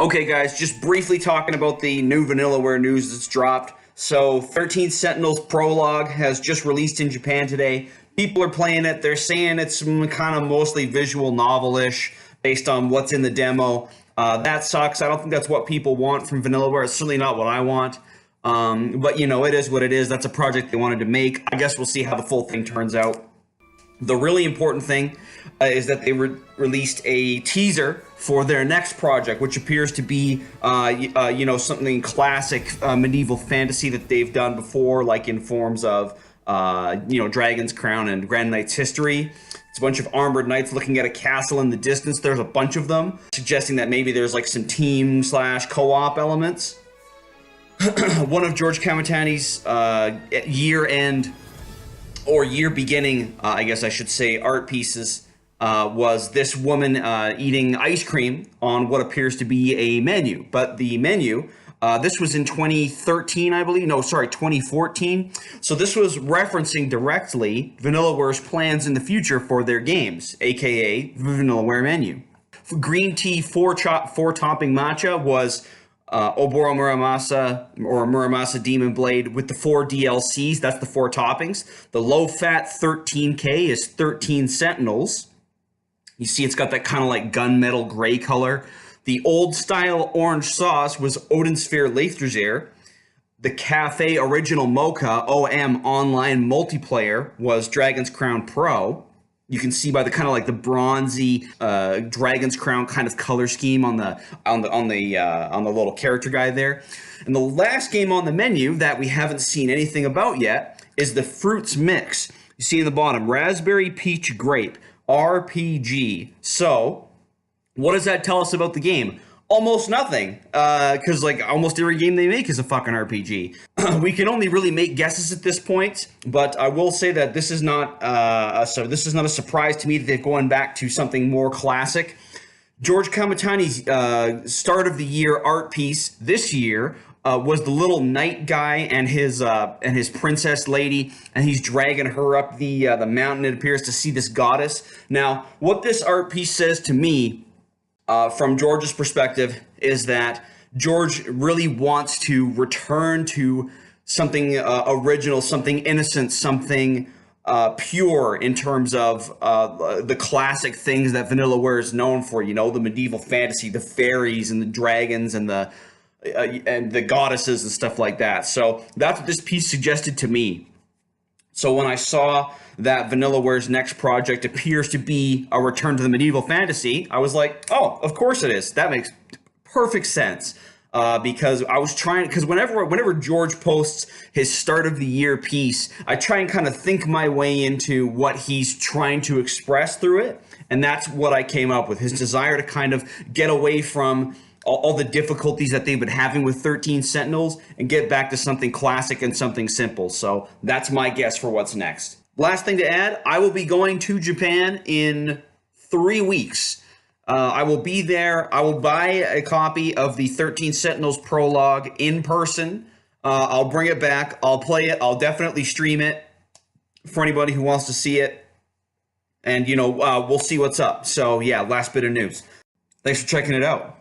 Okay, guys, just briefly talking about the new Vanillaware news that's dropped. So, 13 Sentinels Prologue has just released in Japan today. People are playing it. They're saying it's kind of mostly visual novel-ish based on what's in the demo. That sucks. I don't think that's what people want from Vanillaware. It's certainly not what I want. But, it is what it is. That's a project they wanted to make. I guess we'll see how the full thing turns out. The really important thing is that they released a teaser for their next project, which appears to be, something classic medieval fantasy that they've done before, like in forms of, Dragon's Crown and Grand Knight's History. It's a bunch of armored knights looking at a castle in the distance. There's a bunch of them, suggesting that maybe there's like some team/co-op elements. One of George Kamitani's year-end or year beginning, I guess I should say, art pieces was this woman eating ice cream on what appears to be a menu. But the menu, this was in 2013, I believe. No, sorry, 2014. So this was referencing directly Vanillaware's plans in the future for their games, aka the Vanillaware menu. Green tea four topping matcha was Oboro Muramasa or Muramasa Demon Blade with the 4 DLCs. That's the 4 toppings. The low-fat 13K is 13 Sentinels. You see it's got that kind of like gunmetal gray color. The old-style orange sauce was Odinsphere Leithdrager. The Cafe Original Mocha OM online multiplayer was Dragon's Crown Pro. You can see by the kind of like the bronzy Dragon's Crown kind of color scheme on the little character guide there. And the last game on the menu that we haven't seen anything about yet is the Fruits Mix. You see in the bottom, Raspberry Peach Grape RPG. So, what does that tell us about the game? Almost nothing, because like almost every game they make is a fucking RPG. We can only really make guesses at this point, but I will say that this is not a surprise to me that they're going back to something more classic. George Kamitani's start of the year art piece this year was the little knight guy and his princess lady, and he's dragging her up the mountain. It appears to see this goddess. Now, what this art piece says to me, from George's perspective, is that George really wants to return to something original, something innocent, something pure in terms of the classic things that Vanillaware is known for. The medieval fantasy, the fairies and the dragons and the goddesses and stuff like that. So that's what this piece suggested to me. So when I saw that Vanillaware's next project appears to be a return to the medieval fantasy, I was like, oh, of course it is. That makes perfect sense. Because I was trying, because whenever George posts his start of the year piece, I try and kind of think my way into what he's trying to express through it. And that's what I came up with, his desire to kind of get away from all the difficulties that they've been having with 13 Sentinels and get back to something classic and something simple. So that's my guess for what's next. Last thing to add, I will be going to Japan in 3 weeks. I will be there. I will buy a copy of the 13 Sentinels Prologue in person. I'll bring it back. I'll play it. I'll definitely stream it for anybody who wants to see it. And, we'll see what's up. So, yeah, last bit of news. Thanks for checking it out.